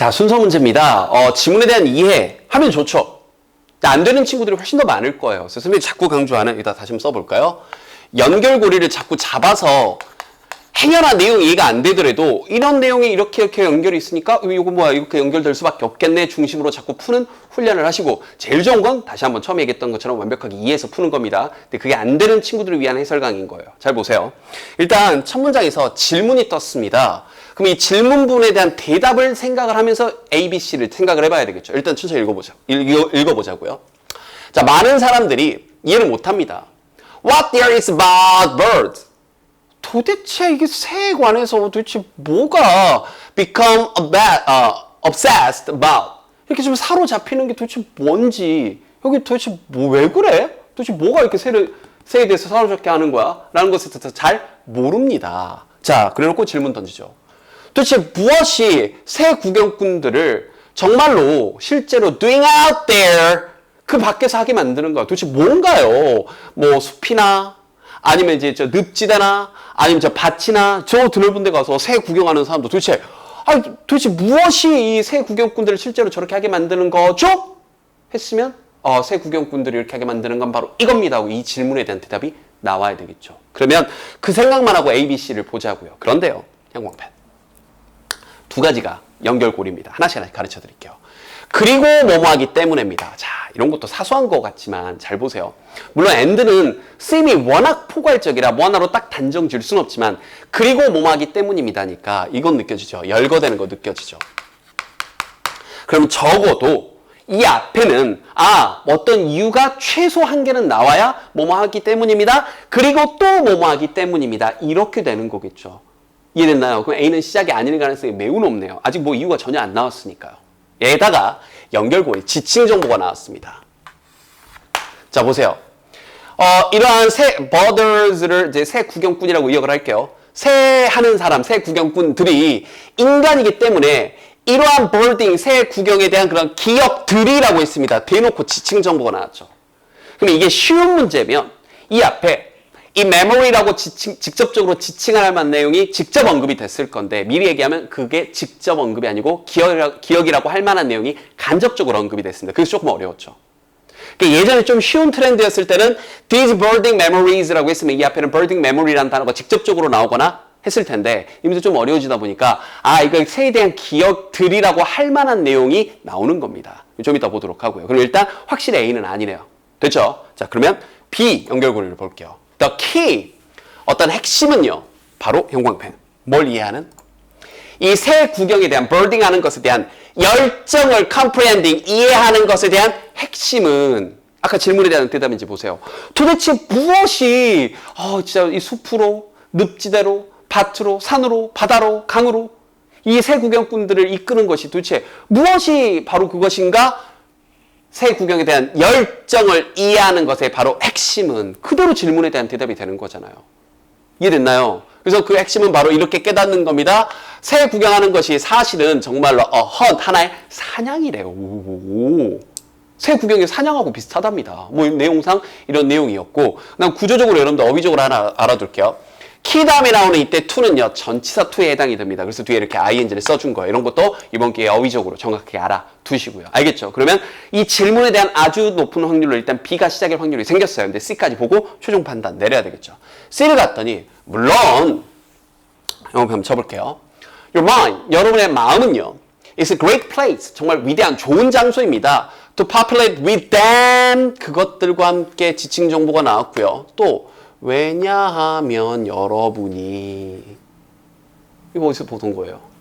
자, 순서 문제입니다. 지문에 대한 이해하면 좋죠. 안 되는 친구들이 훨씬 더 많을 거예요. 그래서 선생님이 자꾸 강조하는, 여기다 다시 한번 써볼까요? 연결고리를 자꾸 잡아서 행여나 내용 이해가 안 되더라도 이런 내용이 이렇게 연결이 있으니까 이거 뭐야, 이렇게 연결될 수밖에 없겠네 중심으로 자꾸 푸는 훈련을 하시고, 제일 좋은 건 다시 한번 처음에 얘기했던 것처럼 완벽하게 이해해서 푸는 겁니다. 근데 그게 안 되는 친구들을 위한 해설 강의인 거예요. 잘 보세요. 일단 첫 문장에서 질문이 떴습니다. 그럼 이 질문문에 대한 대답을 생각을 하면서 A, B, C를 생각을 해봐야 되겠죠. 일단 천천히 읽어보자고요. 자, 많은 사람들이 이해를 못합니다. What there is about birds? 도대체 이게 새에 관해서 도대체 뭐가 become obsessed about? 이렇게 좀 사로잡히는 게 도대체 뭔지, 여기 도대체 왜 그래? 도대체 뭐가 이렇게 새에 대해서 사로잡게 하는 거야? 라는 것을 잘 모릅니다. 자, 그래놓고 질문 던지죠. 도대체 무엇이 새 구경꾼들을 정말로 실제로 doing out there 그 밖에서 하게 만드는 거야? 도대체 뭔가요? 뭐 숲이나 아니면 이제 저 늪지대나 아니면 저 밭이나 저 드넓은 데 가서 새 구경하는 사람도 도대체 무엇이 이 새 구경꾼들을 실제로 저렇게 하게 만드는 거죠? 했으면 새 구경꾼들이 이렇게 하게 만드는 건 바로 이겁니다 하고 이 질문에 대한 대답이 나와야 되겠죠. 그러면 그 생각만 하고 A, B, C를 보자고요. 그런데요, 형광펜 두 가지가 연결고리입니다. 하나씩 가르쳐 드릴게요. 그리고 뭐뭐하기 때문에입니다. 자, 이런 것도 사소한 것 같지만 잘 보세요. 물론 and는 쓰임이 워낙 포괄적이라 뭐 하나로 딱 단정 지을 수는 없지만 그리고 뭐뭐하기 때문입니다니까 이건 느껴지죠. 열거되는 거 느껴지죠. 그럼 적어도 이 앞에는 어떤 이유가 최소 한 개는 나와야 뭐뭐하기 때문입니다. 그리고 또 뭐뭐하기 때문입니다. 이렇게 되는 거겠죠. 이해됐나요? 그럼 A는 시작이 아닐 가능성이 매우 높네요. 아직 뭐 이유가 전혀 안 나왔으니까요. 얘에다가 연결고리, 지칭 정보가 나왔습니다. 자, 보세요. 이러한 birds를 이제 새 구경꾼이라고 기억을 할게요. 새 하는 사람, 새 구경꾼들이 인간이기 때문에 이러한 birding, 새 구경에 대한 그런 기억들이라고 했습니다. 대놓고 지칭 정보가 나왔죠. 그럼 이게 쉬운 문제면 이 앞에 이 memory라고 직접적으로 지칭을 할 만한 내용이 직접 언급이 됐을 건데, 미리 얘기하면 그게 직접 언급이 아니고 기억이라고 할 만한 내용이 간접적으로 언급이 됐습니다. 그게 조금 어려웠죠. 그러니까 예전에 좀 쉬운 트렌드였을 때는 these birding memories라고 했으면 이 앞에는 birding memory라는 단어가 직접적으로 나오거나 했을 텐데, 이 문제 좀 어려워지다 보니까 이거 새에 대한 기억들이라고 할 만한 내용이 나오는 겁니다. 좀 이따 보도록 하고요. 그럼 일단 확실히 A는 아니네요. 됐죠? 자, 그러면 B 연결고리를 볼게요. The key, 어떤 핵심은요, 바로 형광펜. 뭘 이해하는? 이 새 구경에 대한 birding 하는 것에 대한 열정을 comprehending, 이해하는 것에 대한 핵심은 아까 질문에 대한 대답인지 보세요. 도대체 무엇이 진짜 이 숲으로, 늪지대로, 밭으로, 산으로, 바다로, 강으로 이 새 구경꾼들을 이끄는 것이 도대체 무엇이 바로 그것인가? 새 구경에 대한 열정을 이해하는 것의 바로 핵심은 그대로 질문에 대한 대답이 되는 거잖아요. 이해됐나요? 그래서 그 핵심은 바로 이렇게 깨닫는 겁니다. 새 구경하는 것이 사실은 정말로 하나의 사냥이래요. 새 구경이 사냥하고 비슷하답니다. 뭐 내용상 이런 내용이었고, 그다음 구조적으로 여러분들 어휘적으로 하나 알아둘게요. 키 다음에 나오는 이때 to는요, 전치사 to에 해당이 됩니다. 그래서 뒤에 이렇게 ing를 써준 거예요. 이런 것도 이번 기회에 어휘적으로 정확하게 알아두시고요. 알겠죠? 그러면 이 질문에 대한 아주 높은 확률로 일단 B가 시작일 확률이 생겼어요. 근데 C까지 보고 최종 판단 내려야 되겠죠. C를 갔더니, 물론, 한번 쳐볼게요. Your mind, 여러분의 마음은요, is a great place, 정말 위대한 좋은 장소입니다. To populate with them, 그것들과 함께 지칭 정보가 나왔고요. 또, 왜냐하면 여러분이, 이거 어디서 보던 거예요?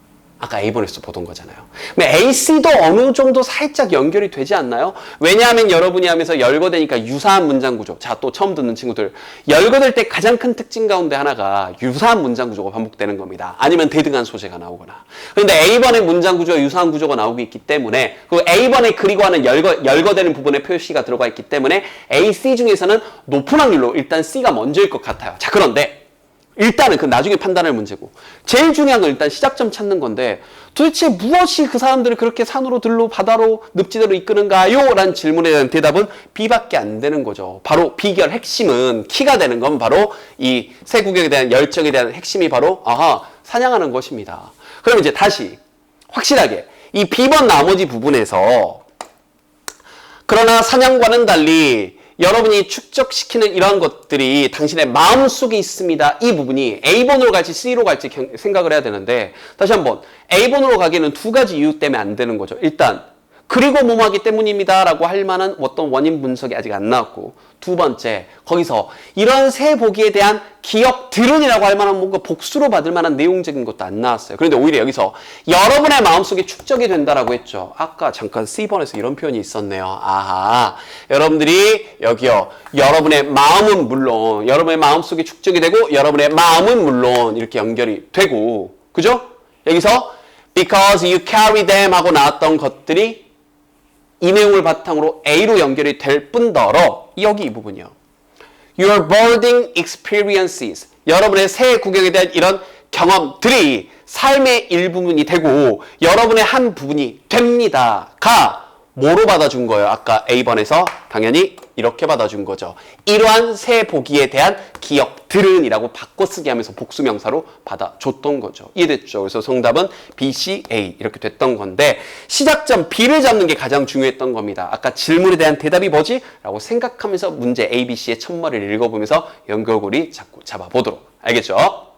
아까 A번에서 보던 거잖아요. 근데 A, C도 어느 정도 살짝 연결이 되지 않나요? 왜냐하면 여러분이 하면서 열거되니까 유사한 문장 구조. 자, 또 처음 듣는 친구들. 열거될 때 가장 큰 특징 가운데 하나가 유사한 문장 구조가 반복되는 겁니다. 아니면 대등한 소재가 나오거나. 그런데 A번의 문장 구조와 유사한 구조가 나오고 있기 때문에, 그 A번에 그리고 하는 열거되는 부분에 표시가 들어가 있기 때문에 A, C 중에서는 높은 확률로 일단 C가 먼저일 것 같아요. 자, 그런데 일단은 그 나중에 판단할 문제고, 제일 중요한 건 일단 시작점 찾는 건데, 도대체 무엇이 그 사람들을 그렇게 산으로 들로 바다로 늪지대로 이끄는가요? 라는 질문에 대한 대답은 B밖에 안 되는 거죠. 바로 B결 핵심은, 키가 되는 건 바로 이 새 구경에 대한 열정에 대한 핵심이 바로 사냥하는 것입니다. 그럼 이제 다시 확실하게 이 B번 나머지 부분에서 그러나 사냥과는 달리 여러분이 축적시키는 이러한 것들이 당신의 마음속에 있습니다. 이 부분이 A번으로 갈지 C로 갈지 생각을 해야 되는데 다시 한번 A번으로 가기에는 두 가지 이유 때문에 안 되는 거죠. 일단 그리고 뭐뭐하기 때문입니다 라고 할 만한 어떤 원인 분석이 아직 안 나왔고 두 번째 거기서 이런 세 보기에 대한 기억들은이라고 할 만한 뭔가 복수로 받을 만한 내용적인 것도 안 나왔어요. 그런데 오히려 여기서 여러분의 마음속에 축적이 된다라고 했죠. 아까 잠깐 C번에서 이런 표현이 있었네요. 아하, 여러분들이 여기요. 여러분의 마음은 물론 여러분의 마음속에 축적이 되고 여러분의 마음은 물론 이렇게 연결이 되고 그죠? 여기서 because you carry them 하고 나왔던 것들이 이 내용을 바탕으로 A로 연결이 될 뿐더러 여기 이 부분이요. Your boarding experiences 여러분의 새 구경에 대한 이런 경험들이 삶의 일부분이 되고 여러분의 한 부분이 됩니다가 뭐로 받아준 거예요? 아까 A번에서 당연히 이렇게 받아준 거죠. 이러한 새 보기에 대한 기억들은 이라고 바꿔쓰기 하면서 복수명사로 받아줬던 거죠. 이해됐죠? 그래서 정답은 B, C, A 이렇게 됐던 건데 시작점 B를 잡는 게 가장 중요했던 겁니다. 아까 질문에 대한 대답이 뭐지? 라고 생각하면서 문제 A, B, C의 첫머리를 읽어보면서 연결고리 자꾸 잡아보도록. 알겠죠?